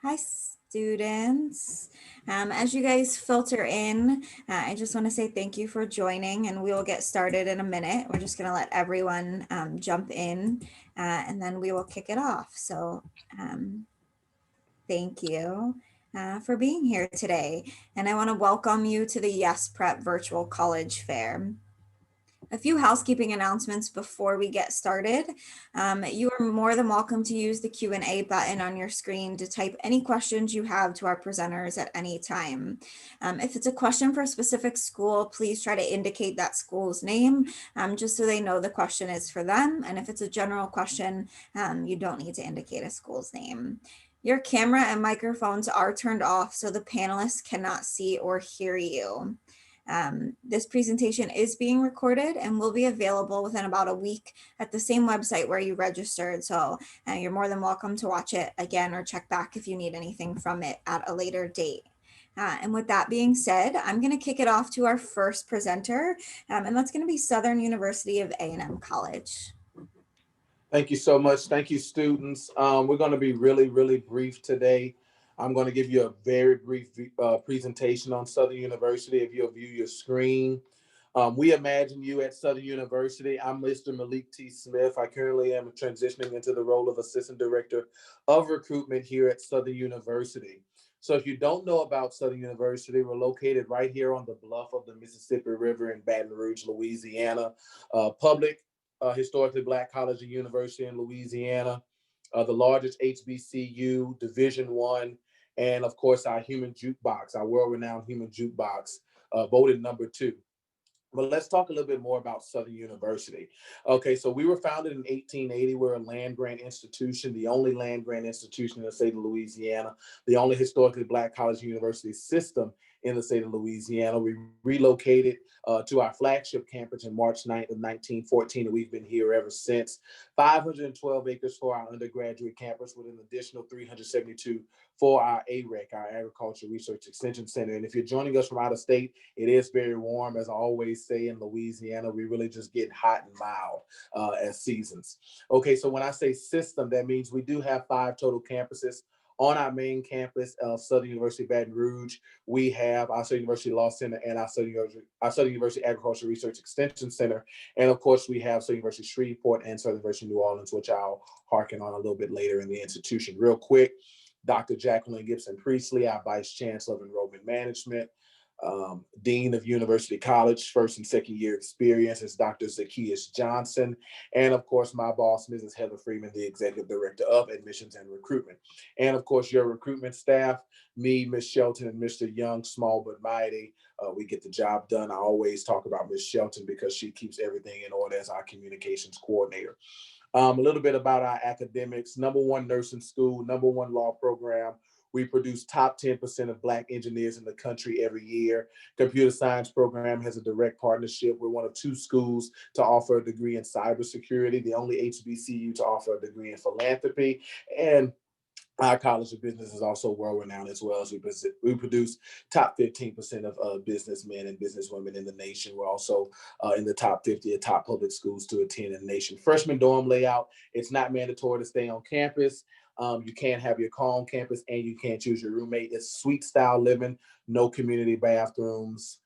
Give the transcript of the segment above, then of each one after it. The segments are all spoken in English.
Hi, students. As you guys filter in, I just want to say thank you for joining, and we will get started in a minute. We're just going to let everyone jump in, and then we will kick it off. So, thank you for being here today. And I want to welcome you to the Yes Prep Virtual College Fair. A few housekeeping announcements before we get started. You are more than welcome to use the Q&A button on your screen to type any questions you have to our presenters at any time. If it's a question for a specific school, please try to indicate that school's name just so they know the question is for them. And if it's a general question, you don't need to indicate a school's name. Your camera and microphones are turned off so the panelists cannot see or hear you. This presentation is being recorded and will be available within about a week at the same website where you registered. So you're more than welcome to watch it again or check back if you need anything from it at a later date. And with that being said, I'm going to kick it off to our first presenter, and that's going to be Southern University of A&M College. Thank you so much. Thank you, students. We're going to be really brief today. I'm going to give you a very brief presentation on Southern University. If you'll view your screen, we imagine you at Southern University. I'm Mr. Malik T. Smith. I currently am transitioning into the role of Assistant Director of Recruitment here at Southern University. So if you don't know about Southern University, we're located right here on the bluff of the Mississippi River in Baton Rouge, Louisiana. Public historically Black college and university in Louisiana, the largest HBCU, Division One, and of course our human jukebox, our world-renowned human jukebox, voted number 2. But let's talk a little bit more about Southern University. Okay, so we were founded in 1880. We're a land grant institution, the only land grant institution in the state of Louisiana, the only historically Black college and university system in the state of Louisiana. We relocated to our flagship campus in March 9th of 1914, and we've been here ever since. 512 acres for our undergraduate campus with an additional 372 for our AREC, our Agriculture Research Extension Center. And if you're joining us from out of state, it is very warm. As I always say in Louisiana, we really just get hot and mild as seasons. Okay, so when I say system, that means we do have 5 total campuses. On our main campus of Southern University Baton Rouge, we have our Southern University Law Center and our Southern University Agricultural Research Extension Center. And of course, we have Southern University Shreveport and Southern University New Orleans, which I'll harken on a little bit later in the institution. Real quick, Dr. Jacqueline Gibson Priestley, our Vice Chancellor of Enrollment Management. Dean of University College, first and second year experience is Dr. Zacchaeus Johnson. And of course, my boss, Mrs. Heather Freeman, the Executive Director of Admissions and Recruitment. And of course, your recruitment staff, me, Ms. Shelton, and Mr. Young, small but mighty. We get the job done. I always talk about Ms. Shelton because she keeps everything in order as our communications coordinator. A little bit about our academics. #1 nursing school, #1 law program. We produce top 10% of Black engineers in the country every year. Computer science program has a direct partnership. We're one of 2 schools to offer a degree in cybersecurity, the only HBCU to offer a degree in philanthropy. And our College of Business is also world-renowned as well as we produce top 15% of businessmen and businesswomen in the nation. We're also in the top 50 of top public schools to attend in the nation. Freshman dorm layout, it's not mandatory to stay on campus. You can't have your car on campus and you can't choose your roommate. It's suite style living, no community bathrooms.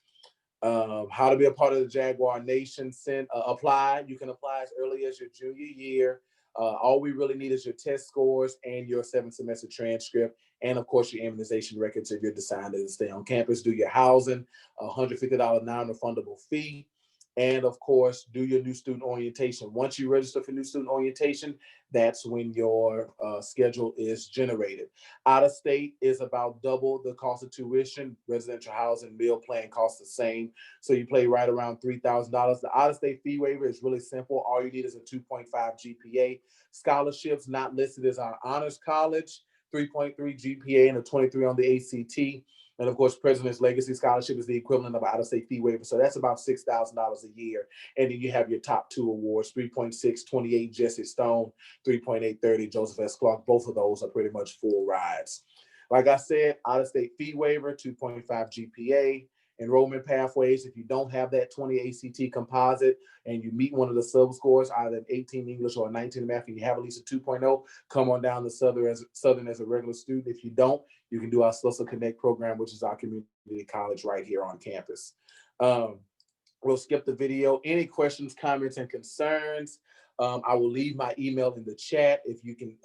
How to be a part of the Jaguar Nation, apply. You can apply as early as your junior year. All we really need is your test scores and your 7th semester transcript, and of course your immunization records if you're deciding to stay on campus. Do your housing, $150 non-refundable fee, and of course do your new student orientation. Once you register for new student orientation, that's when your schedule is generated. Out of state is about double the cost of tuition. Residential housing, meal plan costs the same. So you pay right around $3,000. The out of state fee waiver is really simple. All you need is a 2.5 GPA. Scholarships not listed as our honors college, 3.3 GPA and a 23 on the ACT. And of course, President's Legacy Scholarship is the equivalent of an out-of-state fee waiver. So that's about $6,000 a year. And then you have your top 2 awards, 3.6, 28 Jesse Stone, 3.8, 30 Joseph S. Clark. Both of those are pretty much full rides. Like I said, out-of-state fee waiver, 2.5 GPA. enrollment pathways. If you don't have that 20 ACT composite and you meet one of the sub scores, either an 18 English or a 19 math, and you have at least a 2.0, come on down to Southern as a regular student. If you don't, you can do our Social Connect program, which is our community college right here on campus. We'll skip the video. Any questions, comments, and concerns? I will leave my email in the chat. If you can,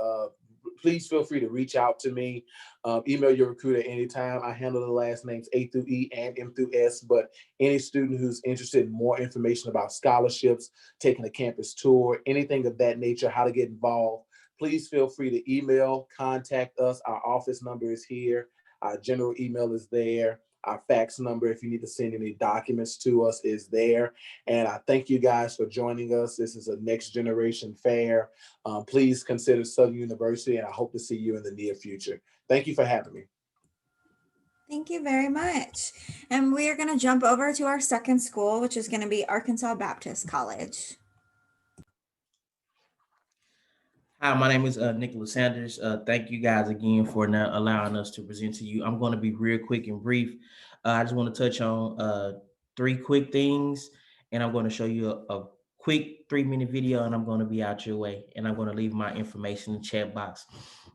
please feel free to reach out to me. Email your recruiter anytime. I handle the last names A through E and M through S, but any student who's interested in more information about scholarships, taking a campus tour, anything of that nature, how to get involved, please feel free to email, contact us. Our office number is here. Our general email is there. Our fax number, if you need to send any documents to us, is there. And I thank you guys for joining us. This is a next generation fair. Please consider Southern University, and I hope to see you in the near future. Thank you for having me. Thank you very much. And we are going to jump over to our second school, which is going to be Arkansas Baptist College. Hi, my name is Nicholas Sanders. Thank you guys again for now allowing us to present to you. I'm going to be real quick and brief. I just want to touch on 3 quick things, and I'm going to show you a quick 3-minute video, and I'm going to be out your way, and I'm going to leave my information in the chat box.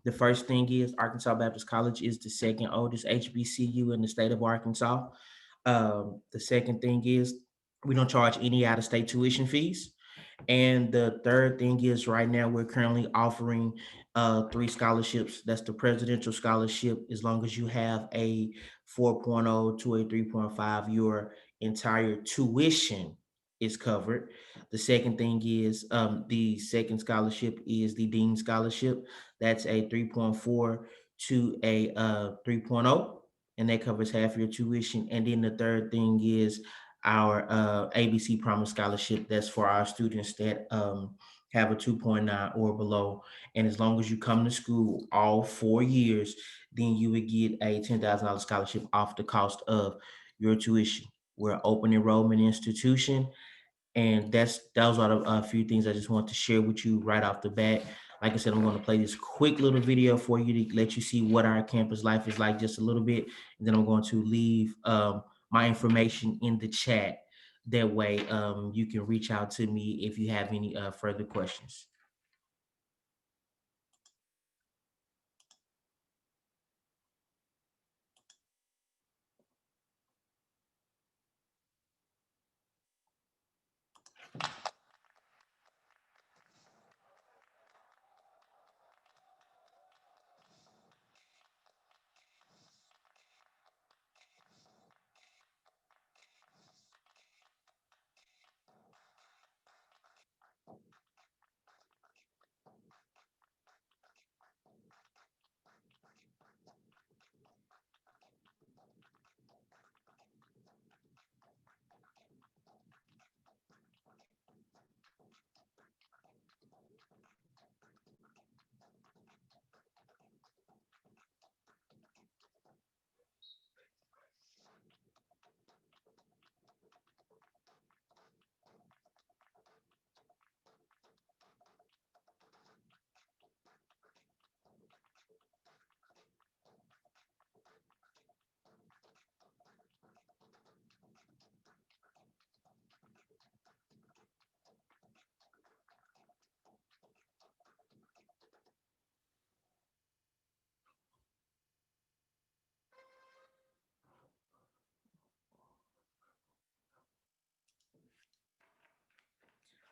The first thing is Arkansas Baptist College is the second oldest HBCU in the state of Arkansas. The second thing is we don't charge any out-of-state tuition fees. And the third thing is right now we're currently offering 3 scholarships. That's the presidential scholarship. As long as you have a 4.0 to a 3.5, your entire tuition is covered. The second thing is the second scholarship is the Dean Scholarship. That's a 3.4 to a 3.0, and that covers half your tuition. And then the third thing is our ABC Promise Scholarship. That's for our students that have a 2.9 or below. And as long as you come to school all 4 years, then you would get a $10,000 scholarship off the cost of your tuition. We're an open enrollment institution. And those are a few things I just want to share with you right off the bat. Like I said, I'm going to play this quick little video for you to let you see what our campus life is like just a little bit. And then I'm going to leave my information in the chat. That way you can reach out to me if you have any further questions.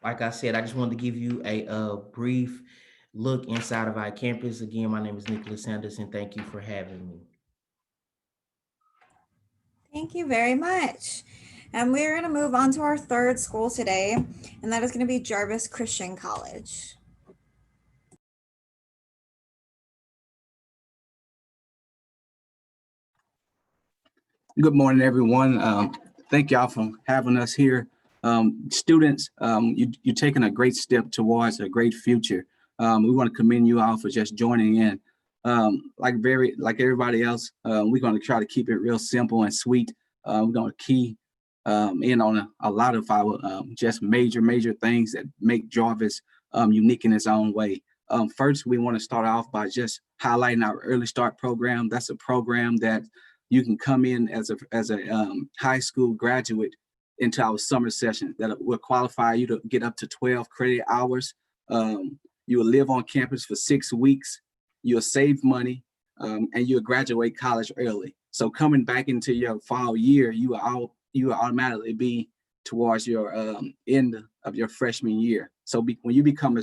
Like I said, I just wanted to give you a brief look inside of our campus. Again, my name is Nicholas Sanders, and thank you for having me. Thank you very much. And we're going to move on to our third school today, and that is going to be Jarvis Christian College. Good morning, everyone. Thank y'all for having us here. Students, you're taking a great step towards a great future. We want to commend you all for just joining in. Like everybody else, we're going to try to keep it real simple and sweet. We're going to key in on a lot of our just major things that make Jarvis unique in its own way. First, we want to start off by just highlighting our Early Start program. That's a program that you can come in as a high school graduate into our summer session that will qualify you to get up to 12 credit hours. You will live on campus for 6 weeks. You'll save money, and you'll graduate college early. So coming back into your fall year, you will automatically be towards your end of your freshman year. So when you come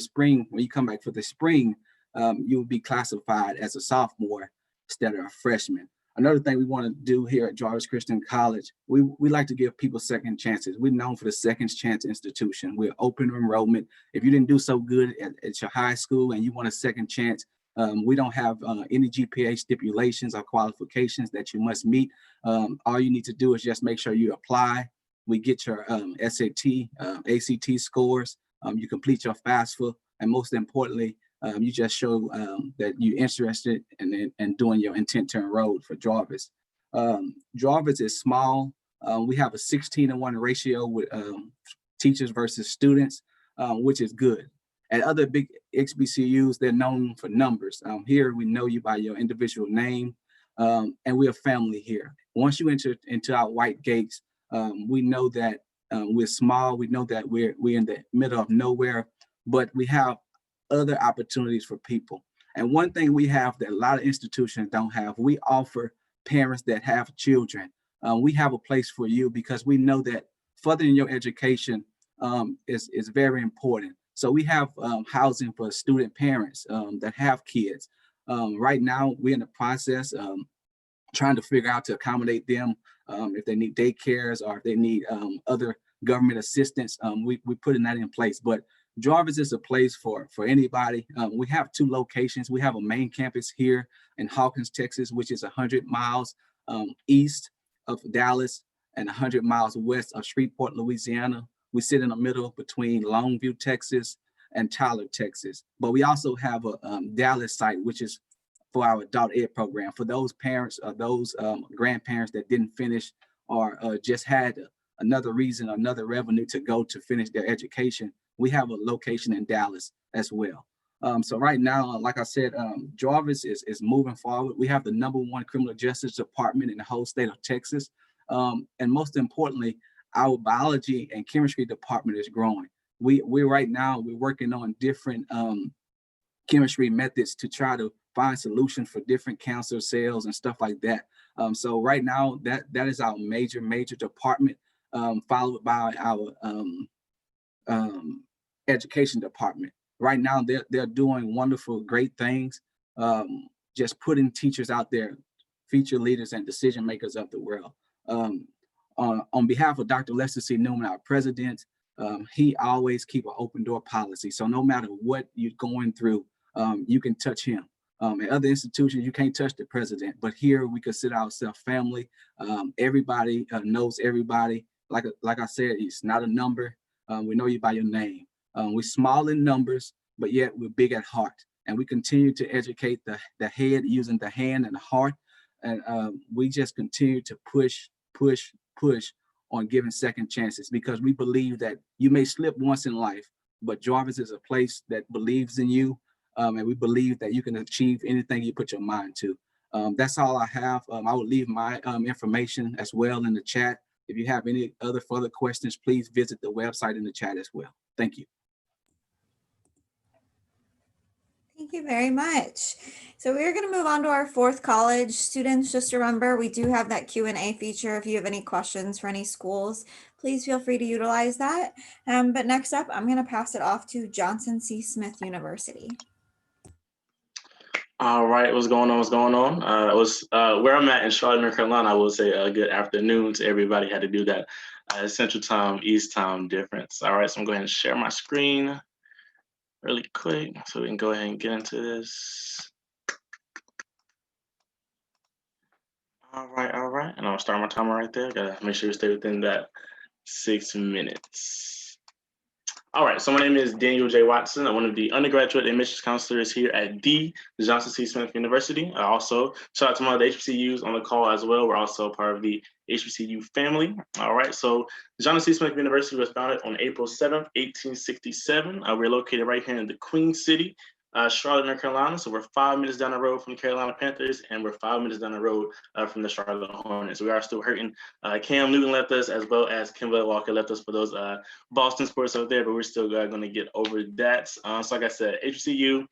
back for the spring, you'll be classified as a sophomore instead of a freshman. Another thing we want to do here at Jarvis Christian College, we like to give people second chances. We're known for the second chance institution. We're open enrollment. If you didn't do so good at your high school and you want a second chance, we don't have any GPA stipulations or qualifications that you must meet. All you need to do is just make sure you apply. We get your SAT, ACT scores. You complete your FAFSA, and most importantly, you just show that you're interested in doing your intent to enroll for Jarvis. Jarvis is small. We have a 16-to-1 ratio with teachers versus students, which is good. At other big HBCUs, they're known for numbers. Here, we know you by your individual name, and we're a family here. Once you enter into our white gates, we know that we're small. We know that we're in the middle of nowhere, but we have other opportunities for people. And one thing we have that a lot of institutions don't have, we offer parents that have children. We have a place for you because we know that furthering your education is very important. So we have housing for student parents that have kids. Right now, we're in the process trying to figure out to accommodate them if they need daycares or if they need other government assistance. We're putting that in place. But Jarvis is a place for anybody. We have 2 locations. We have a main campus here in Hawkins, Texas, which is 100 miles east of Dallas and 100 miles west of Shreveport, Louisiana. We sit in the middle between Longview, Texas and Tyler, Texas. But we also have a Dallas site, which is for our adult ed program. For those parents or those grandparents that didn't finish or just had another reason, another revenue to go to finish their education, we have a location in Dallas as well. So right now, like I said, Jarvis is moving forward. We have the #1 criminal justice department in the whole state of Texas. And most importantly, our biology and chemistry department is growing. We're working on different chemistry methods to try to find solutions for different cancer cells and stuff like that. So right now, that is our major department, followed by our education department. Right now, they're doing wonderful, great things, just putting teachers out there, future leaders and decision makers of the world. On behalf of Dr. Lester C. Newman, our president, he always keep an open door policy. So no matter what you're going through, you can touch him. At other institutions, you can't touch the president, but here we consider ourselves family. Everybody knows everybody. Like I said, it's not a number. We know you by your name. We're small in numbers, but yet we're big at heart. And we continue to educate the head using the hand and the heart. And we just continue to push on giving second chances, because we believe that you may slip once in life, but Jarvis is a place that believes in you. And we believe that you can achieve anything you put your mind to. That's all I have. I will leave my information as well in the chat. If you have any other further questions, please visit the website in the chat as well. Thank you. Thank you very much. So we're going to move on to our 4th college. Students, just remember, we do have that Q&A feature. If you have any questions for any schools, please feel free to utilize that. But next up, I'm going to pass it off to Johnson C. Smith University. All right, what's going on? Where I'm at in Charlotte, North Carolina, I will say a good afternoon to everybody. Had to do that Central Time, East Time difference. All right, so I'm going to go ahead and share my screen really quick so we can go ahead and get into this. All right, and I'll start my timer right there. Gotta make sure you stay within that 6 minutes. All right, so my name is Daniel J. Watson. I'm one of the undergraduate admissions counselors here at the Johnson C. Smith University. I also shout out to my other HBCUs on the call as well. We're also part of the HBCU family. All right, so Johnson C. Smith University was founded on April 7th, 1867. We're located right here in the Queen City, Charlotte, North Carolina. So we're 5 minutes down the road from the Carolina Panthers, and we're 5 minutes down the road from the Charlotte Hornets. We are still hurting. Cam Newton left us, as well as Kimberly Walker left us for those Boston sports out there, but we're still going to get over that. So like I said, HBCU,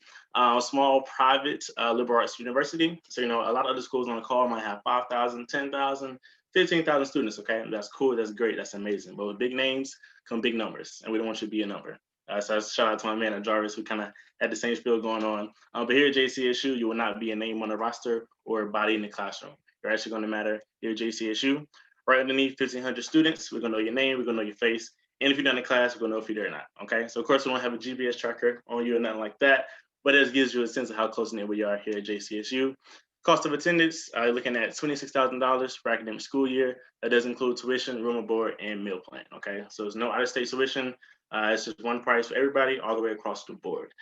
small private liberal arts university. So, a lot of other schools on the call might have 5,000, 10,000, 15,000 students, okay? That's cool, that's great, that's amazing. But with big names come big numbers, and we don't want you to be a number. So shout out to my man at Jarvis, who kind of had the same spiel going on. But here at JCSU, you will not be a name on the roster or a body in the classroom. You're actually going to matter here at JCSU. Right underneath 1,500 students, we're going to know your name, we're going to know your face. And if you're done in class, we're going to know if you're there or not, okay? So of course, we don't have a GPS tracker on you or nothing like that, but it gives you a sense of how close knit we are here at JCSU. Cost of attendance, looking at $26,000 for academic school year. That does include tuition, room and board, and meal plan, okay? So there's no out-of-state tuition. It's just one price for everybody all the way across the board.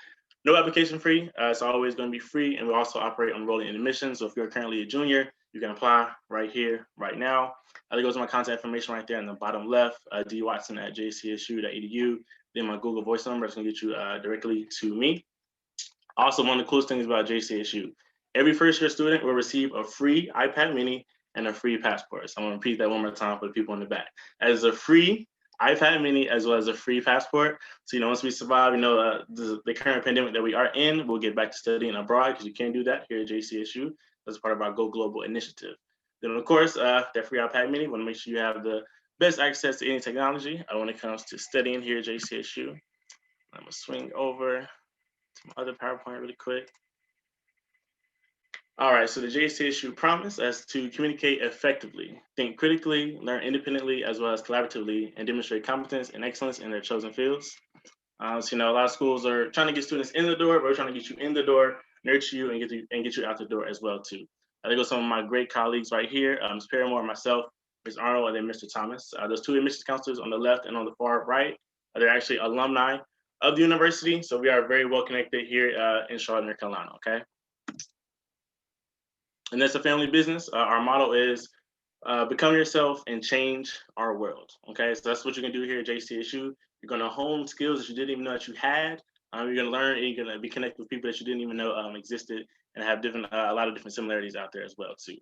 No application fee. It's always going to be free, and we also operate on rolling in admissions. So if you're currently a junior, you can apply right here, right now. There goes my contact information right there in the bottom left, dwatson@jcsu.edu. Then my Google Voice number is going to get you directly to me. Also, one of the coolest things about JCSU, every first-year student will receive a free iPad mini and a free passport. So I'm going to repeat that one more time for the people in the back. As a free iPad mini as well as a free passport. So, once we survive, the current pandemic that we are in, we'll get back to studying abroad, because you can do that here at JCSU as part of our Go Global initiative. Then, of course, that free iPad mini, want to make sure you have the best access to any technology when it comes to studying here at JCSU. I'm going to swing over to my other PowerPoint really quick. All right, so the JCSU promise is to communicate effectively, think critically, learn independently as well as collaboratively, and demonstrate competence and excellence in their chosen fields. A lot of schools are trying to get students in the door, but we're trying to get you in the door, nurture you, and get you out the door as well too. There go some of my great colleagues right here, Ms. Paramore, myself, Ms. Arnold, and then Mr. Thomas. Those two admissions counselors on the left and on the far right, they're actually alumni of the university, so we are very well connected here in Charlotte, North Carolina, okay? And that's a family business. Our motto is become yourself and change our world. Okay, so that's what you're gonna do here at JCSU. You're gonna hone skills that you didn't even know that you had. You're gonna learn, and you're gonna be connected with people that you didn't even know existed, and have a lot of different similarities out there as well too.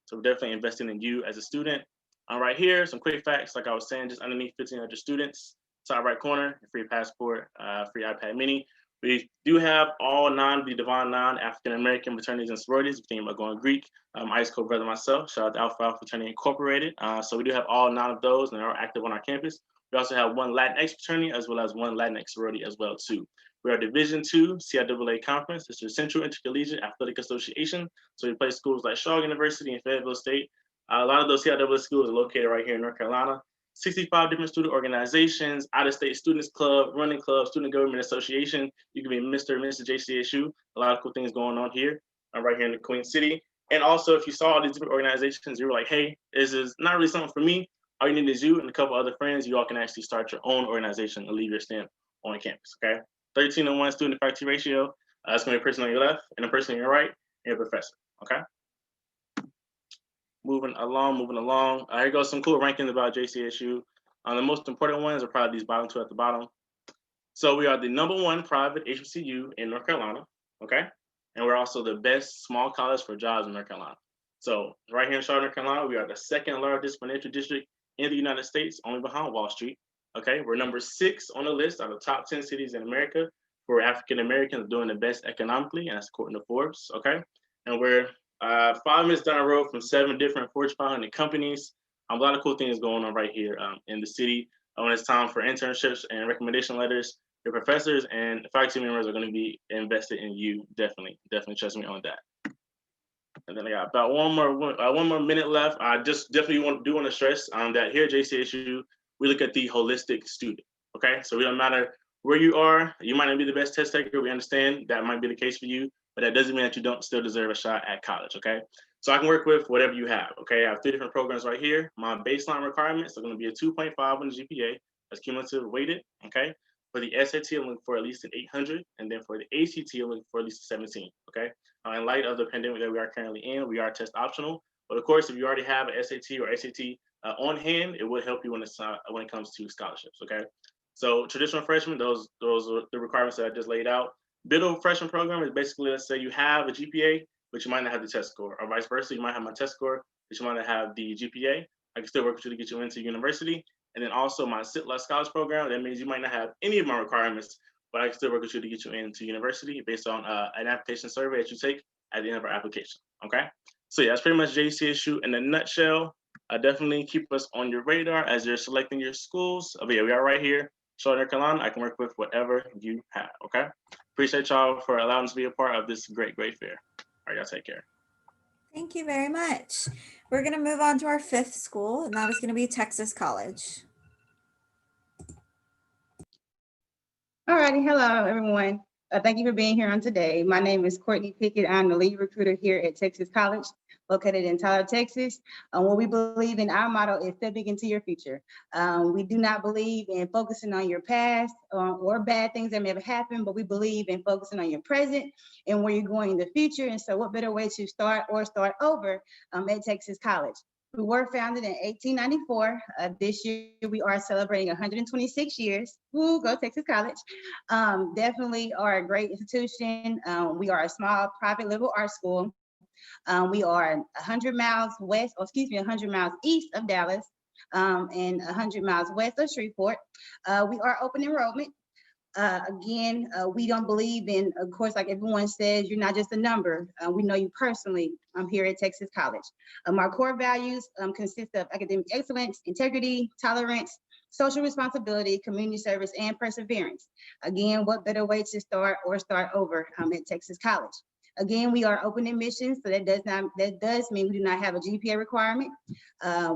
So we're definitely investing in you as a student. Right here, some quick facts. Like I was saying, just underneath 1,500 students, top right corner, free passport, free iPad mini. We do have all the Divine African American fraternities and sororities. We're thinking about going Greek. Ice Cold Brother myself, shout out to Alpha Alpha Fraternity Incorporated. So we do have all 9 of those, and they're active on our campus. We also have 1 Latinx fraternity as well as 1 Latinx sorority as well too. We are Division II CIAA Conference. It's your Central Intercollegiate Athletic Association. So we play schools like Shaw University and Fayetteville State. A lot of those CIAA schools are located right here in North Carolina. 65 different student organizations, out-of-state students club, running club, student government association. You can be Mr. and Mrs. JCSU. A lot of cool things going on here, right here in the Queen City. And also, if you saw all these different organizations, you were like, hey, this is not really something for me. All you need is you and a couple other friends. You all can actually start your own organization and leave your stamp on campus, okay? 13-to-1 student faculty ratio. That's going to be a person on your left and a person on your right, and your professor, okay? Moving along. Here goes some cool rankings about JCSU. The most important ones are probably these bottom 2 at the bottom. So we are the #1 private HBCU in North Carolina, okay? And we're also the best small college for jobs in North Carolina. So right here in Charlotte, North Carolina, we are the 2nd largest financial district in the United States, only behind Wall Street, okay? We're number 6 on the list out of the top 10 cities in America for African Americans doing the best economically, and that's according to Forbes, okay? And we're 5 minutes down the road from 7 different Fortune 500 companies. A lot of cool things going on right here in the city. When it's time for internships and recommendation letters, your professors and faculty members are going to be invested in you. Definitely trust me on that. And then I got about one more minute left. I just definitely want to stress that here at JCSU, we look at the holistic student. Okay, so it don't matter where you are. You might not be the best test taker. We understand that might be the case for you, but that doesn't mean that you don't still deserve a shot at college. Okay, so I can work with whatever you have. Okay, I have 3 different programs right here. My baseline requirements are going to be a 2.5 on the GPA. That's cumulative weighted. Okay. For the SAT, I'm looking for at least an 800, and then for the ACT, I'm looking for at least a 17, okay? In light of the pandemic that we are currently in, we are test optional, but of course, if you already have an SAT or ACT on hand, it would help you when it comes to scholarships, okay? So traditional freshmen, those are the requirements that I just laid out. Middle freshman program is basically, let's say you have a GPA, but you might not have the test score, or vice versa. You might have my test score, but you might not have the GPA. I can still work with you to get you into university. And then also my SIT Scholars program, that means you might not have any of my requirements, but I can still work with you to get you into university based on an application survey that you take at the end of our application, okay? So yeah, that's pretty much JCSU in a nutshell. Definitely keep us on your radar as you're selecting your schools. But yeah, we are right here, Charlotte, North Carolina. I can work with whatever you have, okay? Appreciate y'all for allowing us to be a part of this great fair. All right, y'all take care. Thank you very much. We're going to move on to our 5th school, and that is going to be Texas College. All righty, hello everyone. Thank you for being here on today. My name is Courtney Pickett. I'm the lead recruiter here at Texas College, located in Tyler, Texas. What we believe in, our motto is stepping into your future. We do not believe in focusing on your past or bad things that may have happened, but we believe in focusing on your present and where you're going in the future. And so what better way to start over at Texas College? We were founded in 1894. This year we are celebrating 126 years. Woo, go Texas College. Definitely are a great institution. We are a small private liberal arts school. We are 100 miles west, 100 miles east of Dallas and 100 miles west of Shreveport. We are open enrollment. Again, we don't believe in, of course, like everyone says, you're not just a number. We know you personally here at Texas College. Our core values consist of academic excellence, integrity, tolerance, social responsibility, community service, and perseverance. Again, what better way to start over at Texas College? Again, we are open admissions, so that does mean we do not have a GPA requirement.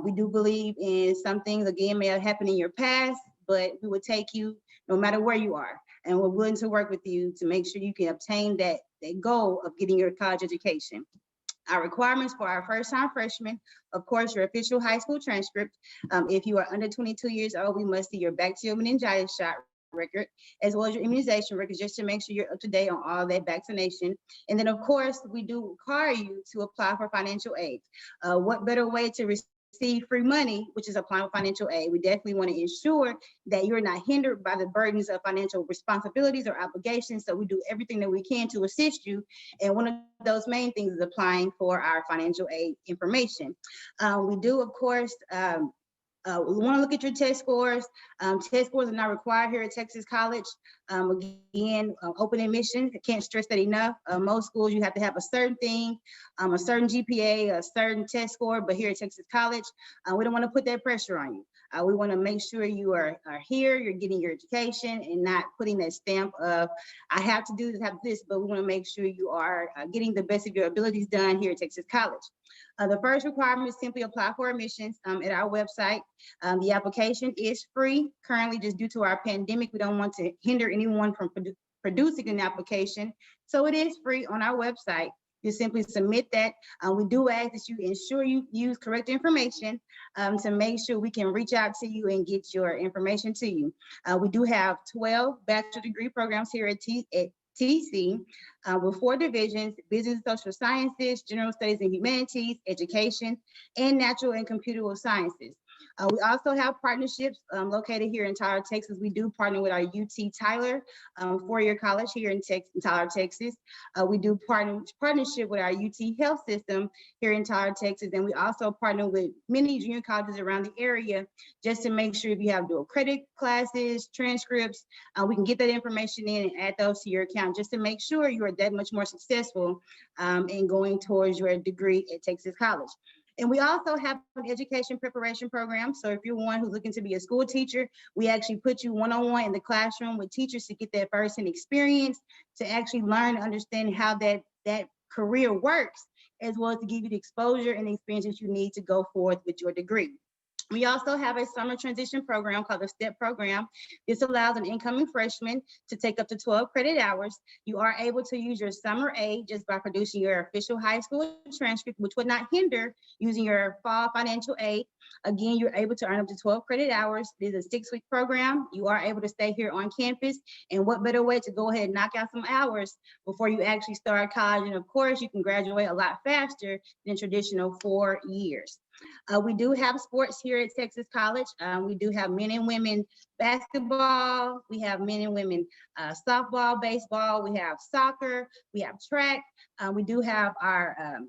We do believe in some things, again, may have happened in your past, but we would take you no matter where you are. And we're willing to work with you to make sure you can obtain that goal of getting your college education. Our requirements for our first-time freshmen, of course, your official high school transcript. If you are under 22 years old, we must see your bacterial meningitis shot record, as well as your immunization records, just to make sure you're up to date on all that vaccination. And then, of course, we do require you to apply for financial aid. What better way to receive free money, which is applying for financial aid? We definitely want to ensure that you're not hindered by the burdens of financial responsibilities or obligations. So we do everything that we can to assist you. And one of those main things is applying for our financial aid information. We do, of course, we want to look at your test scores. Test scores are not required here at Texas College. Again, open admission, I can't stress that enough. Most schools, you have to have a certain thing, a certain GPA, a certain test score, but here at Texas College, we don't want to put that pressure on you. We want to make sure you are here, you're getting your education and not putting that stamp of, I have to do this, have this, but we want to make sure you are getting the best of your abilities done here at Texas College. The first requirement is simply apply for admissions at our website. The application is free. Currently, just due to our pandemic, we don't want to hinder anyone from producing an application. So it is free on our website. You simply submit that. We do ask that you ensure you use correct information to make sure we can reach out to you and get your information to you. We do have 12 bachelor degree programs here at TC with 4 divisions: business and social sciences, general studies and humanities, education, and natural and computer sciences. We also have partnerships located here in Tyler, Texas. We do partner with our UT Tyler 4-year college here in Tyler, Texas. We do partnership with our UT Health System here in Tyler, Texas. And we also partner with many junior colleges around the area just to make sure if you have dual credit classes, transcripts, we can get that information in and add those to your account just to make sure you are that much more successful in going towards your degree at Texas College. And we also have an education preparation program. So if you're one who's looking to be a school teacher, we actually put you one-on-one in the classroom with teachers to get that first-hand experience, to actually learn and understand how that career works, as well as to give you the exposure and the experience that you need to go forth with your degree. We also have a summer transition program called the STEP program. This allows an incoming freshman to take up to 12 credit hours. You are able to use your summer aid just by producing your official high school transcript, which would not hinder using your fall financial aid. Again, you're able to earn up to 12 credit hours. It is a 6-week program. You are able to stay here on campus. And what better way to go ahead and knock out some hours before you actually start college? And of course, you can graduate a lot faster than traditional 4 years. We do have sports here at Texas College. We do have men and women basketball. We have men and women softball, baseball. We have soccer. We have track. We do have our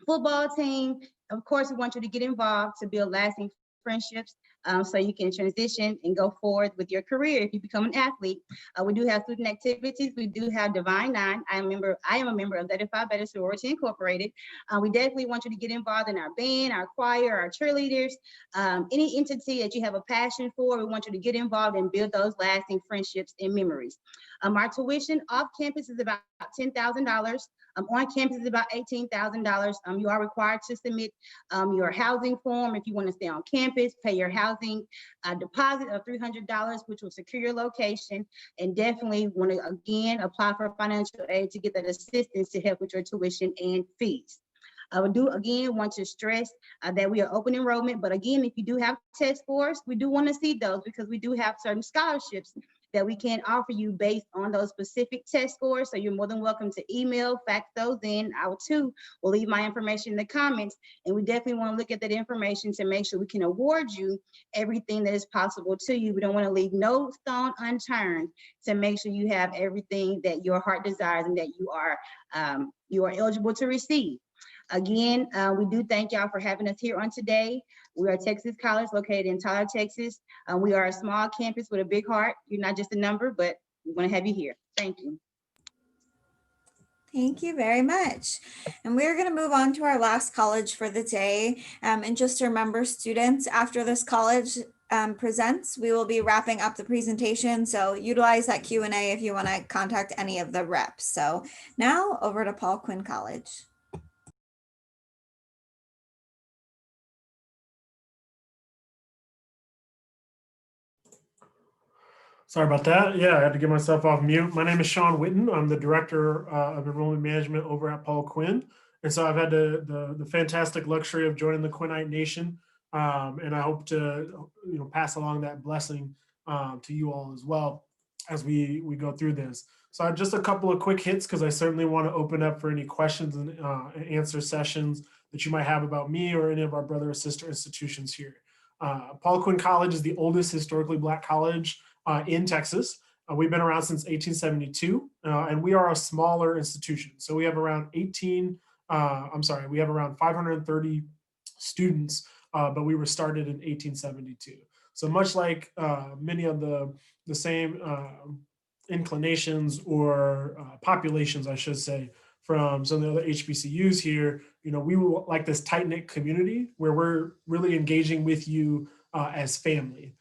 football team. Of course, we want you to get involved to build lasting friendships, so you can transition and go forward with your career if you become an athlete. We do have student activities. We do have Divine Nine. I am a member of Theta Phi Beta Sorority Incorporated. We definitely want you to get involved in our band, our choir, our cheerleaders, any entity that you have a passion for. We want you to get involved and build those lasting friendships and memories. Our tuition off campus is about $10,000. On campus is about $18,000. You are required to submit your housing form if you want to stay on campus, pay your housing deposit of $300, which will secure your location, and definitely want to, again, apply for financial aid to get that assistance to help with your tuition and fees. I do again want to stress that we are open enrollment, but again, if you do have test scores, we do want to see those because we do have certain scholarships that we can offer you based on those specific test scores. So you're more than welcome to email, fax those in. I too will leave my information in the comments, and we definitely want to look at that information to make sure we can award you everything that is possible to you. We don't want to leave no stone unturned to make sure you have everything that your heart desires and that you are eligible to receive. Again, we do thank y'all for having us here on today. We are Texas College located in Tyler, Texas. We are a small campus with a big heart. You're not just a number, but we want to have you here. Thank you. Thank you very much. And we're going to move on to our last college for the day. And just to remember, students, after this college presents, we will be wrapping up the presentation. So utilize that Q&A if you want to contact any of the reps. So now over to Paul Quinn College. Sorry about that. Yeah, I had to get myself off mute. My name is Sean Witten. I'm the Director of Enrollment Management over at Paul Quinn. And so I've had the fantastic luxury of joining the Quinnite Nation. And I hope to pass along that blessing to you all as well as we go through this. So I have just a couple of quick hits because I certainly want to open up for any questions and answer sessions that you might have about me or any of our brother or sister institutions here. Paul Quinn College is the oldest historically Black college in Texas. We've been around since 1872, and we are a smaller institution. So we have around 530 students, but we were started in 1872. So much like many of the same inclinations or populations, I should say, from some of the other HBCUs here, we will like this tight-knit community where we're really engaging with you as family.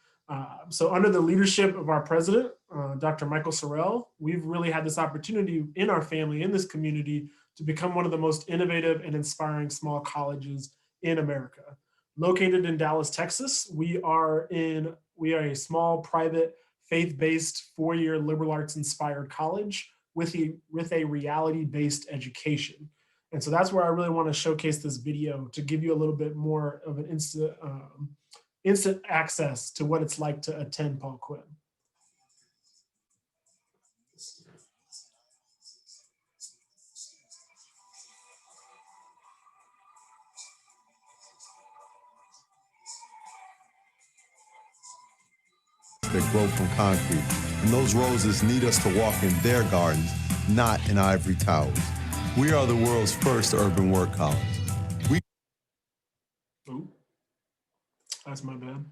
So under the leadership of our president, Dr. Michael Sorrell, we've really had this opportunity in our family, in this community, to become one of the most innovative and inspiring small colleges in America. Located in Dallas, Texas, we are a small, private, faith-based, four-year liberal arts inspired college with a reality-based education. And so that's where I really want to showcase this video to give you a little bit more of an instant access to what it's like to attend Paul Quinn. That grow from concrete, and those roses need us to walk in their gardens, not in ivory towers. We are the world's first urban work college. That's my bad.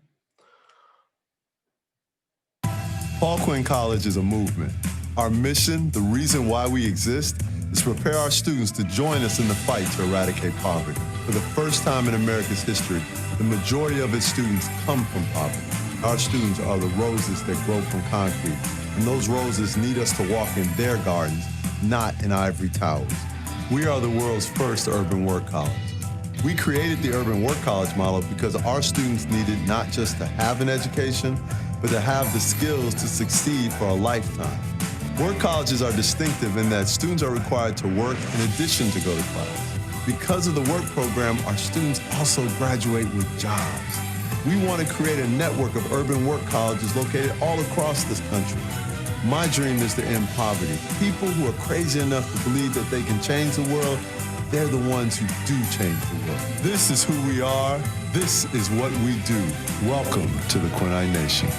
Paul Quinn College is a movement. Our mission, the reason why we exist, is to prepare our students to join us in the fight to eradicate poverty. For the first time in America's history, the majority of its students come from poverty. Our students are the roses that grow from concrete, and those roses need us to walk in their gardens, not in ivory towers. We are the world's first urban work college. We created the urban work college model because our students needed not just to have an education, but to have the skills to succeed for a lifetime. Work colleges are distinctive in that students are required to work in addition to go to class. Because of the work program, our students also graduate with jobs. We want to create a network of urban work colleges located all across this country. My dream is to end poverty. People who are crazy enough to believe that they can change the world They're the ones who do change the world. This is who we are. This is what we do. Welcome to the Quinn Nation.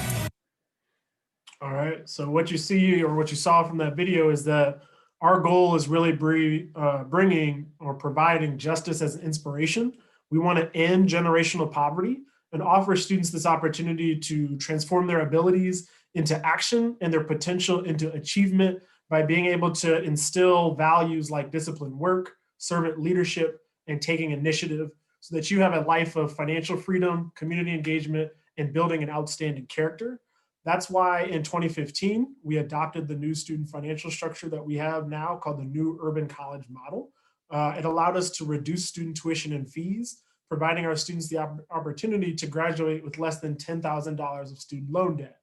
All right. So what you see or what you saw from that video is that our goal is really bringing or providing justice as an inspiration. We want to end generational poverty and offer students this opportunity to transform their abilities into action and their potential into achievement by being able to instill values like disciplined work, servant leadership, and taking initiative so that you have a life of financial freedom, community engagement, and building an outstanding character. That's why in 2015, we adopted the new student financial structure that we have now called the new urban college model. It allowed us to reduce student tuition and fees, providing our students the opportunity to graduate with less than $10,000 of student loan debt.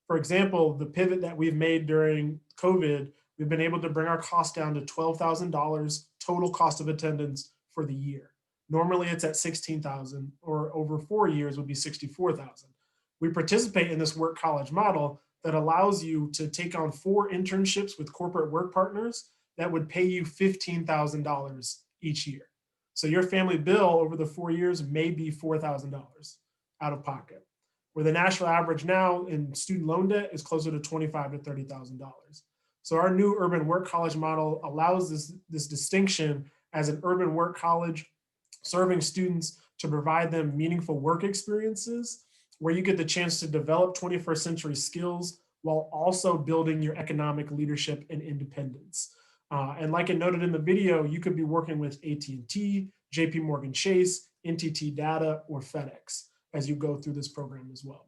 For example, the pivot that we've made during COVID, we've been able to bring our cost down to $12,000 total cost of attendance for the year. Normally it's at $16,000, or over 4 years would be $64,000. We participate in this work college model that allows you to take on 4 internships with corporate work partners that would pay you $15,000 each year. So your family bill over the 4 years may be $4,000 out of pocket, where the national average now in student loan debt is closer to $25,000 to $30,000. So our new urban work college model allows this distinction as an urban work college, serving students to provide them meaningful work experiences where you get the chance to develop 21st century skills while also building your economic leadership and independence. And like it noted in the video, you could be working with AT&T, JP Morgan Chase, NTT Data, or FedEx as you go through this program as well.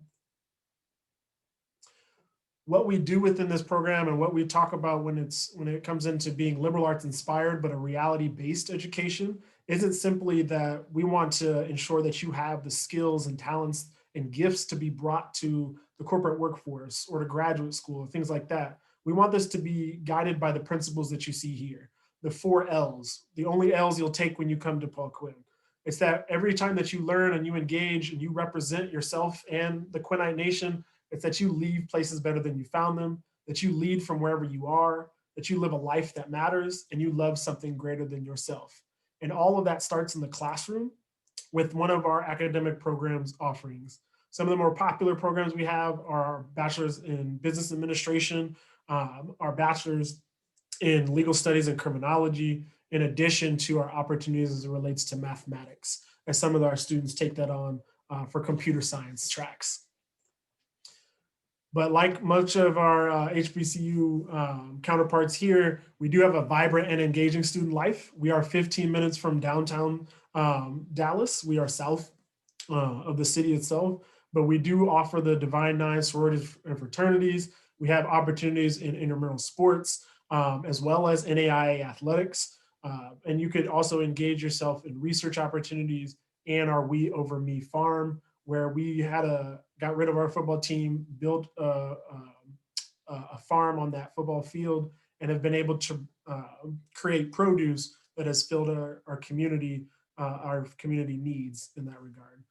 What we do within this program and what we talk about when it comes into being liberal arts inspired, but a reality-based education, isn't simply that we want to ensure that you have the skills and talents and gifts to be brought to the corporate workforce or to graduate school, things like that. We want this to be guided by the principles that you see here. The 4 L's, the only L's you'll take when you come to Paul Quinn. It's that every time that you learn and you engage and you represent yourself and the Quinnite Nation, it's that you leave places better than you found them, that you lead from wherever you are, that you live a life that matters, and you love something greater than yourself. And all of that starts in the classroom with one of our academic programs offerings. Some of the more popular programs we have are our bachelor's in business administration, our bachelor's in legal studies and criminology, in addition to our opportunities as it relates to mathematics, as some of our students take that on for computer science tracks. But like much of our HBCU counterparts here, we do have a vibrant and engaging student life. We are 15 minutes from downtown Dallas. We are south of the city itself, but we do offer the Divine Nine sororities and fraternities. We have opportunities in intramural sports, as well as NAIA athletics. And you could also engage yourself in research opportunities and our We Over Me farm, where we got rid of our football team, built a farm on that football field, and have been able to create produce that has filled our community needs in that regard.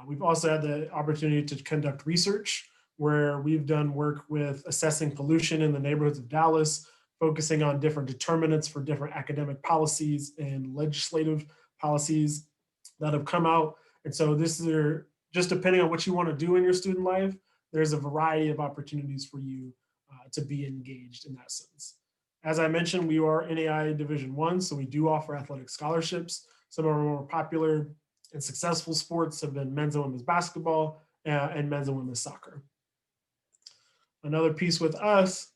We've also had the opportunity to conduct research, where we've done work with assessing pollution in the neighborhoods of Dallas, focusing on different determinants for different academic policies and legislative policies that have come out. And so this is just depending on what you want to do in your student life, there's a variety of opportunities for you to be engaged in that sense. As I mentioned, we are NAIA Division I, so we do offer athletic scholarships. Some of our more popular and successful sports have been men's and women's basketball and men's and women's soccer. Another piece with us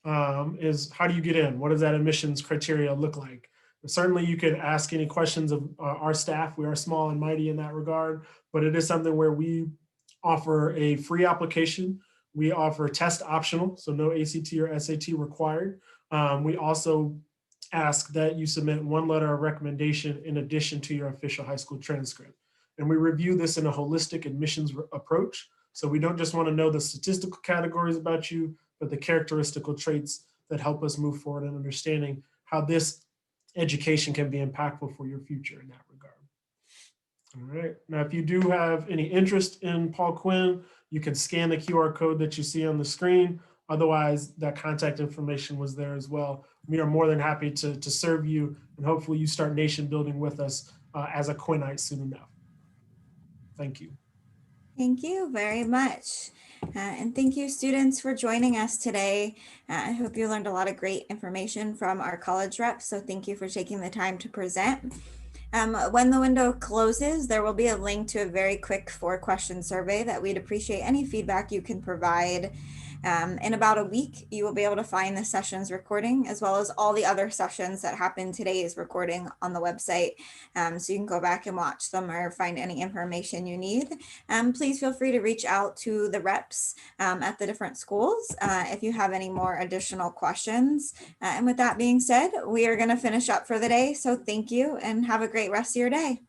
is, how do you get in? What does that admissions criteria look like? Certainly you could ask any questions of our staff. We are small and mighty in that regard, but it is something where we offer a free application. We offer test optional, so no ACT or SAT required. We also ask that you submit 1 letter of recommendation in addition to your official high school transcript. And we review this in a holistic admissions approach. So we don't just want to know the statistical categories about you, but the characteristical traits that help us move forward in understanding how this education can be impactful for your future in that regard. All right. Now, if you do have any interest in Paul Quinn, you can scan the QR code that you see on the screen. Otherwise, that contact information was there as well. We are more than happy to serve you and hopefully you start nation building with us as a Quinnite soon enough. Thank you. Thank you very much. And thank you, students, for joining us today. I hope you learned a lot of great information from our college reps, so thank you for taking the time to present. When the window closes, there will be a link to a very quick 4-question survey that we'd appreciate any feedback you can provide. In about a week, you will be able to find the session's recording as well as all the other sessions that happened today's recording on the website. So you can go back and watch them or find any information you need. Please feel free to reach out to the reps at the different schools if you have any more additional questions. And with that being said, we are going to finish up for the day. So thank you and have a great rest of your day.